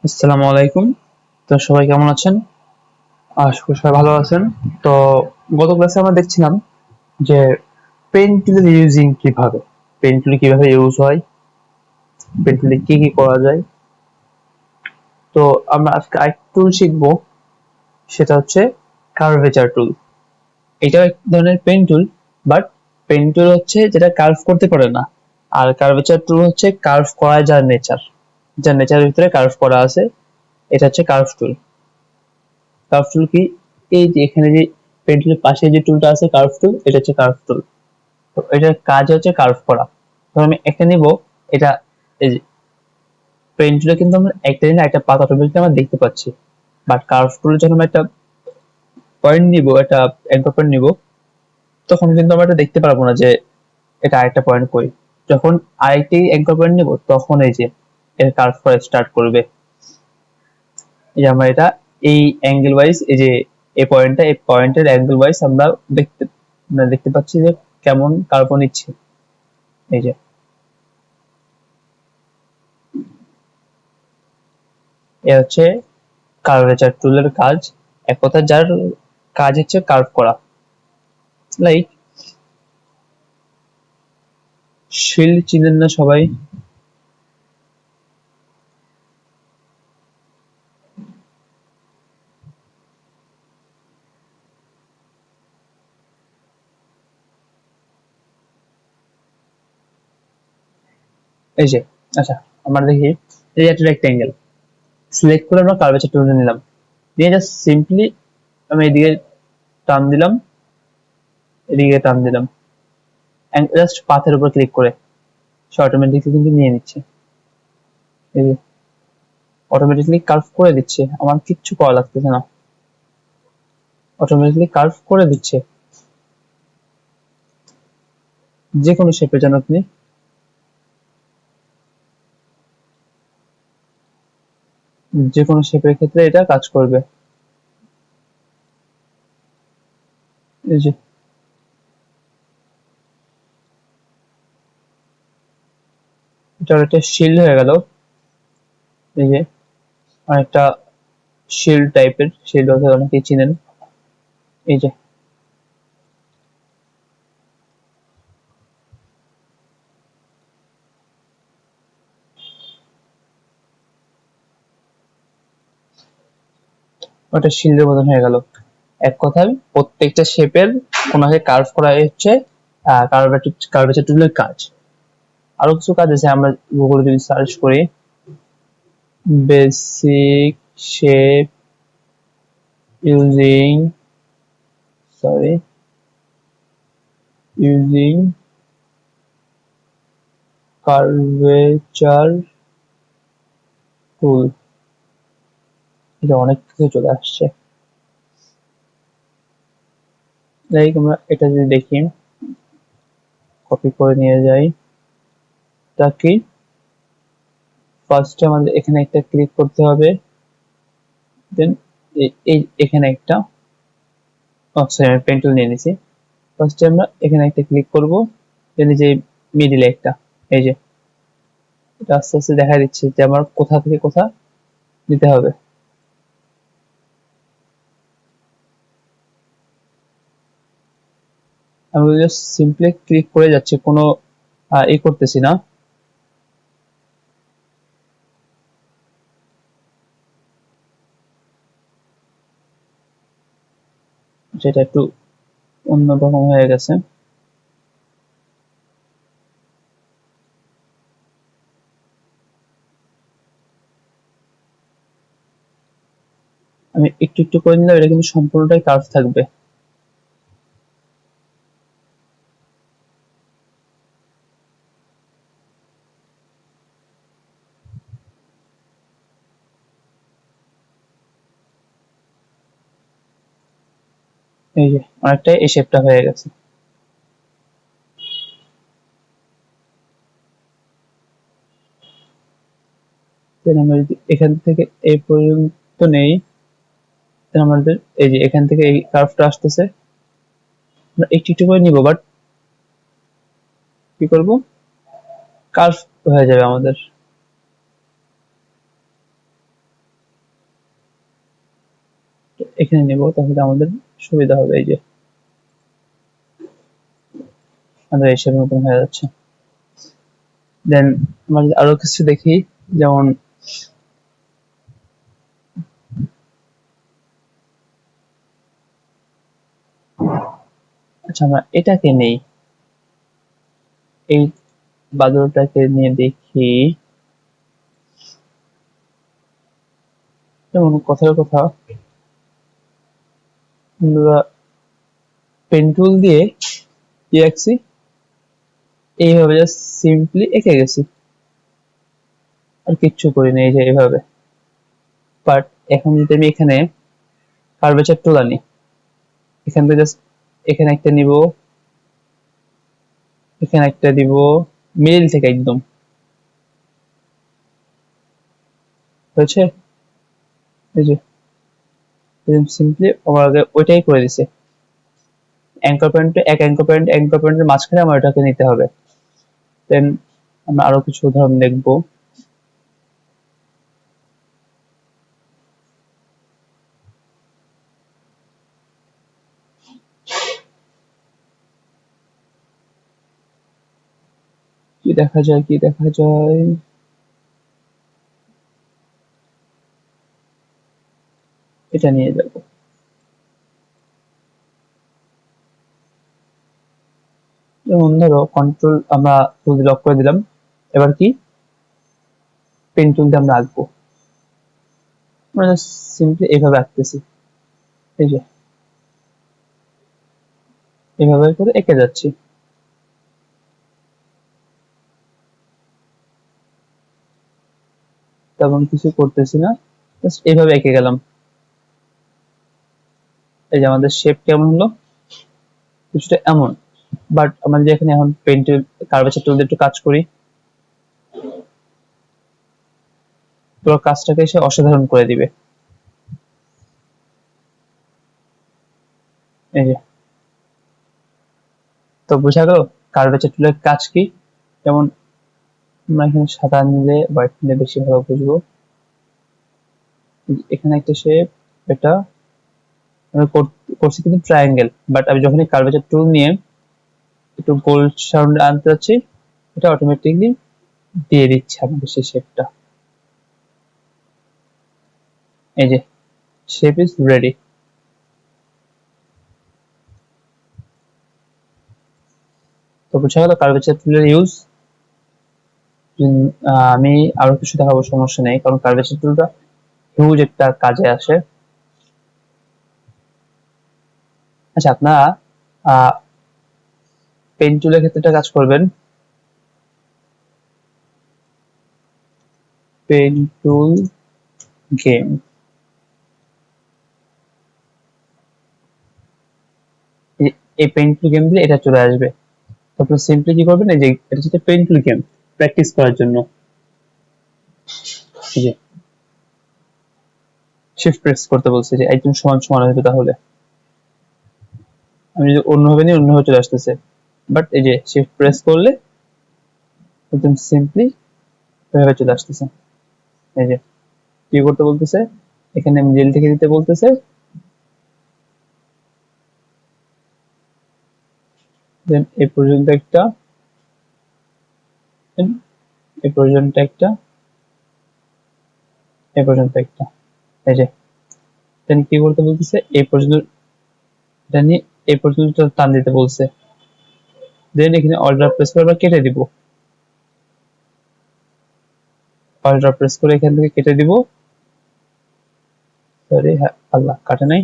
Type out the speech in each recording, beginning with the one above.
আসসালামু আলাইকুম। তো সবাই কেমন আছেন? আশা করি সবাই ভালো আছেন। তো গত ক্লাসে আমরা দেখছিলাম যে পেন টুলের ইউজিং কিভাবে, পেন টুল কিভাবে ইউজ হয়, পেন টুলে কি কি করা যায়। তো আমরা আজকে আরেকটা টুল শিখবো, সেটা হচ্ছে কার্ভেচার টুল। এটা এক ধরনের pen tool, but pen tool হচ্ছে যেটা কার্ভ করতে পারে না, আর কার্ভেচার টুল হচ্ছে কার্ভ করা যার নেচার, যার নেচারের ভিতরে কার্ভ করা আছে। এটা হচ্ছে কার্ভ টুল। কার্ভ টুল কি? এই যে এখানে যে পেন্সিলের পাশে যে টুলটা আছে কার্ভ টুল, এটা হচ্ছে কার্ভ টুল। তো এটার কাজ হচ্ছে কার্ভ করা। তো আমি একটা নিব, এটা এই যে পেন টুলে কিন্তু আমরা একটা দিনে একটা পাতা অটোমেটিক আমরা দেখতে পাচ্ছি, বাট কার্ভ টুলে যখন আমরা একটা পয়েন্ট নিব, একটা অ্যাঙ্কর পয়েন্ট নিব, তখন কিন্তু আমরা এটা দেখতে পারবো না যে এটা আরেকটা পয়েন্ট কই। যখন আরেকটি অ্যাঙ্কর পয়েন্ট নিব, তখন এই যে এর কার্ভ করা স্টার্ট করবে। এই যে আমরা এটা এই অ্যাঙ্গেল ওয়াইজ, এই যে এই পয়েন্টের অ্যাঙ্গেল ওয়াইজ আমরা দেখতে পাচ্ছি যে কেমন কার্ভ নিচ্ছে। এই যে এ হচ্ছে কার্ভেচার টুলের কাজ। এক কথা যার কাজ হচ্ছে কার্ভ করা, লাইক শিল্ড চিনেন না সবাই? এই যে, আচ্ছা, আমরা দেখি এই একটা রেক্টেঙ্গেল সিলেক্ট করে আমরা কার্ভেচার টুলটা নিলাম, দিয়ে জাস্ট সিম্পলি আমি এদিকে টান দিলাম, এদিকে টান দিলাম, জাস্ট পাথের উপর ক্লিক করে সে অটোমেটিকলি কিন্তু নিয়ে নিচ্ছে। এই যে অটোমেটিকলি কার্ভ করে দিচ্ছে, আমার কিচ্ছু করা লাগতেছে না, অটোমেটিকলি কার্ভ করে দিচ্ছে। যে কোনো শেপে যেন আপনি, যে কোনো শেপের ক্ষেত্রে এটা কাজ করবে। এই যে এটা একটা শিল্ড হয়ে গেল। এই যে অনেকটা শিল্ড টাইপের, শিল্ড হতে অনেকেই চিনেন। এই যে ওটা শিল্ডের মতন হয়ে গেল। এক কথায় প্রত্যেকটা শেপের কোনাকে কার্ভ করা হচ্ছে কার্ভেচার টুলের কাজ। আরো কিছু কাজ আছে, আমরা গুগলে যদি সার্চ করি basic shape using, sorry, using curvature tool, এটা অনেক কিছু চলে আসছে। লাইক আমরা এটা যদি দেখি, কপি করে নিয়ে যাই, তা কি ফার্স্টে আমাদের এখানে একটা ক্লিক করতে হবে, দেন এই এখানে একটা, সরি আমি পেন টুল নিয়ে নিছি। ফার্স্টে আমরা এখানে একটা ক্লিক করব, দেন এই যে মিডিলে একটা, এই যে এটা আস্তে আস্তে দেখা দিচ্ছে যে আমার কোথা থেকে কোথা দিতে হবে। আমি জাস্ট সিম্পলি ক্লিক করে যাচ্ছি, কোনো ই করতেছি না। যেটা একটু অন্যরকম হয়ে গেছে। আমি একটু একটু করে নিলাম, এটা কিন্তু সম্পূর্ণটাই কার্ভ থাকবে। এই যে অনেকটা এই শেপটা হয়ে গেছে। দেন আমরা যদি এখান থেকে এই পর্যন্ত নেই, দেন আমাদের এই যে এখান থেকে এই কার্ভটা আসতেছে, আমরা একটু একটু করে নিব, বাট কি করব, কার্ভ হয়ে যাবে আমাদের। এখানে নেব, তাহলে আমাদের সুবিধা হবে। এই যে আমাদের এই শেপের মতন হয়ে যাচ্ছে। দেন আমরা যদি আরো কিছু দেখি, যেমন আচ্ছা আমরা এটাকে নেই, এই বাদলটাকে নিয়ে দেখি। যেমন কথার কথা, আমরা পেন টুল দিয়ে কি আঁকছি, এইভাবে জাস্ট সিম্পলি এঁকে গেছি, আর কিচ্ছু করিনি, এই যে এইভাবে। বাট এখন যদি আমি এখানে কার্ভেচার টুল আনি, এখান থেকে জাস্ট এখানে একটা নিব, এখানে একটা দিব, মিডল থেকে একদম হয়েছে। এই যে সিম্পলি আমার আগে ওইটাই করে দিছে। অ্যাঙ্কর পয়েন্টে এক অ্যাঙ্কর পয়েন্টের মাঝখানে আমার এটাকে নিতে হবে। দেন আমরা আরো কিছু উদাহরণ দেখবো। কি দেখা যায়, কি দেখা যায়, এটা নিয়ে যাব। যেমন ধরো কন্ট্রোল আমরা টুল লক করে দিলাম, এবার কি পেন টুল দিয়ে আমরা আঁকবো। আমরা জাস্ট সিম্পলি এইভাবে আঁকতেছি, এই যে এইভাবে করে এঁকে যাচ্ছি, তেমন কিছু করতেছি না, জাস্ট এইভাবে এঁকে গেলাম। এই যে আমাদের শেপ কেমন হলো, কিছুটা এমন। বাট আমরা যদি এখানে এখন পেন টুল কার্ভেচার টুল দিয়ে একটু কাজ করি, পুরো কাজটাকে সে অসাধারণ করে দিবে। এই যে, তো বোঝা গেল কার্ভেচার টুলের কাজ কি। যেমন আমরা এখানে সাদা নিলে হোয়াইট নিলে বেশি ভালো বুঝবো। এখানে একটা শেপ, এটা আমরা করছি কিন্তু ট্রায়াঙ্গেল, বাট আমি যখনই কার্ভেচার টুল নিয়ে একটু গোল্ড সাউন্ড আনতে যাচ্ছি, এটা অটোমেটিকলি দিয়ে দিচ্ছে আমাদের সেই শেপটা। এই যে শেপ ইজ রেডি। তো বোঝা গেল কার্ভেচার টুলের ইউজ। আমি আরো কিছু দেখাবো, সমস্যা নেই, কারণ কার্ভেচার টুলটা হিউজ একটা কাজে আসে। আচ্ছা আপনারা পেন টুলের ক্ষেত্রে কাজ করবেন, পেন টুল গেম, এই পেন টুল গেম দিয়ে এটা চলে আসবে। তারপর সিম্পলি কি করবেন, এই যে এটা হচ্ছে পেন টুল গেম প্র্যাকটিস করার জন্য। এই যে শিফট প্রেস করতে বলছে যে একদম সমান সমান হবে, তাহলে আমি যদি অন্যভাবে নিই অন্যভাবে চলে আসতেছে। বাট এই যে শিফট প্রেস করলে একদম সিম্পলি এভাবে চলে আসতেছে। এই যে কি করতে বলতেছে, এখানে মিডল থেকে দিতে বলতেছে, দেন এই পর্যন্ত একটা, এই পর্যন্ত একটা, এই পর্যন্ত একটা। এই যে দেন কি করতে বলতেছে, এই পর্যন্ত এটা নিয়ে এই পর্যন্ত টান দিতে বলছে। দেন এখানে অল্টার প্রেস করে আমরা কেটে দিব, অল্টার প্রেস করে এখান থেকে কেটে দিব। সরি, হ্যাঁ আল্লাহ কাটে নাই।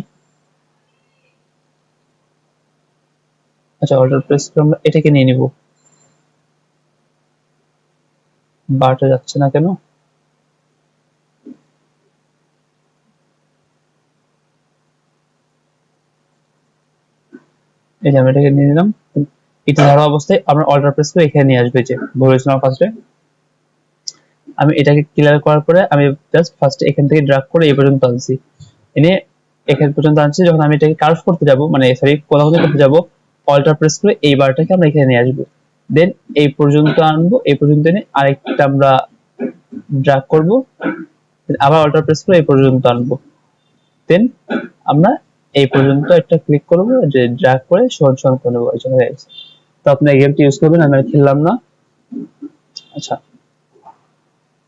আচ্ছা অল্টার প্রেস করে আমরা এটাকে নিয়ে নিব, বারটা যাচ্ছে না কেন। এই যে আমরা এটাকে নিয়ে নিলাম, এটা ধরা অবস্থায় আমরা অল্টার প্রেস করে এখানে নিয়ে আসবে। যে বলেছিলাম ফার্স্টে, আমি এটাকে ক্লিয়ার করার পরে আমি জাস্ট ফার্স্টে এখান থেকে ড্রাগ করে এই পর্যন্ত আনছি, এনে এখান পর্যন্ত আনছি। যখন আমি এটাকে কার্ভ করতে যাব, মানে সরি কোথাও করতে যাব, অল্টার প্রেস করে এই বারটাকে আমরা এখানে নিয়ে আসবো। দেন এই পর্যন্ত আনবো, এই পর্যন্ত এনে আরেকটা আমরা ড্রাগ করব, আবার অল্টার প্রেস করে এই পর্যন্ত আনবো। দেন আমরা এই পর্যন্ত একটা ক্লিক করব, যে ড্র্যাগ করে সমান সমান করে নেবো। এই হয়ে গেছে। তো আপনি এই গেমটি ইউজ করবেন, আমি আর খেললাম না। আচ্ছা,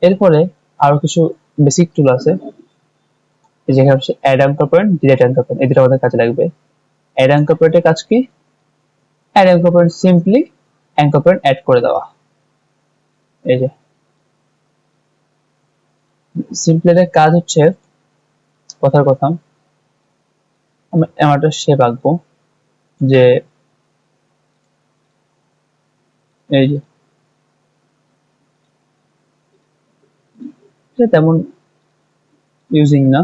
এরপরে আরো কিছু বেসিক টুল আছে, যেখানে হচ্ছে add anchor point, delete anchor point, এই দুটো আমাদের কাজে লাগবে। অ্যাড অ্যাঙ্কর পয়েন্টের কাজ কি? Add anchor point simply anchor point add করে দেওয়া। এই যে সিম্পলের কাজ হচ্ছে, কথার কথা, আমি একটা শেপ আঁকবো, যে এই যে তেমন ইউজিং না,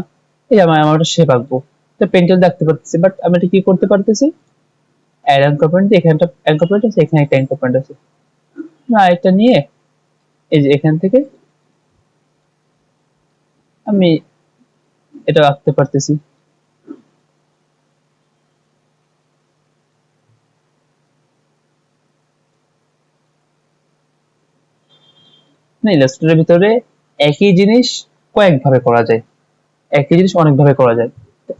এই যে আমার একটা শেপ আঁকবো, তো পেন্সিল দেখতে পারতেছি, বাট আমি এটা কি করতে পারতেছি, অ্যাড অ্যাঙ্কর পয়েন্ট, এখানে একটা অ্যাঙ্কর পয়েন্ট আছে, এখানে একটা অ্যাঙ্কর পয়েন্ট আছে, না এটা নিয়ে এই যে এখান থেকে আমি এটা আঁকতে পারতেছি। না, ইলাস্ট্রেটরের ভিতরে একই জিনিস কয়েক ভাবে করা যায়, একই জিনিস অনেক ভাবে করা যায়।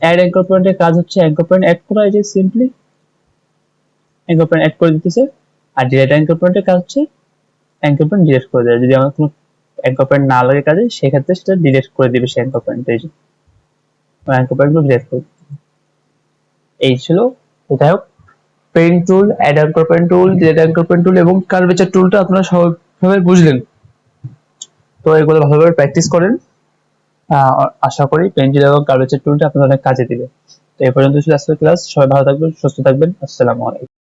অ্যাড অ্যাঙ্কর পয়েন্টের কাজ হচ্ছে অ্যাঙ্কর পয়েন্ট অ্যাড করা, এই যে সিম্পলি অ্যাঙ্কর পয়েন্ট অ্যাড করে দিতেছে। আর ডিলিট অ্যাঙ্কর পয়েন্টের কাজ হচ্ছে অ্যাঙ্কর পয়েন্ট ডিলিট করে দেয়, যদি আমার কোনো অ্যাঙ্কর পয়েন্ট না লাগে কাজে, সেক্ষেত্রে সেটা ডিলিট করে দিবে সে অ্যাঙ্কর পয়েন্ট। এই যে অ্যাঙ্কর পয়েন্ট গুলো ডিলিট করে, এই ছিল। তো যাই হোক, paint tool, add anchor point tool, delete anchor point tool এবং কার্ভেচার টুলটা আপনারা সবাই বুঝলেন। তো এগুলো ভালোভাবে প্র্যাকটিস করেন, আশা করি পেন্সিল এবং কার্ভেচার টুলটা আপনাদের অনেক কাজে দিবে। তো এই পর্যন্ত ছিল আজকের ক্লাস। সবাই ভালো থাকবেন, সুস্থ থাকবেন। আসসালামু আলাইকুম।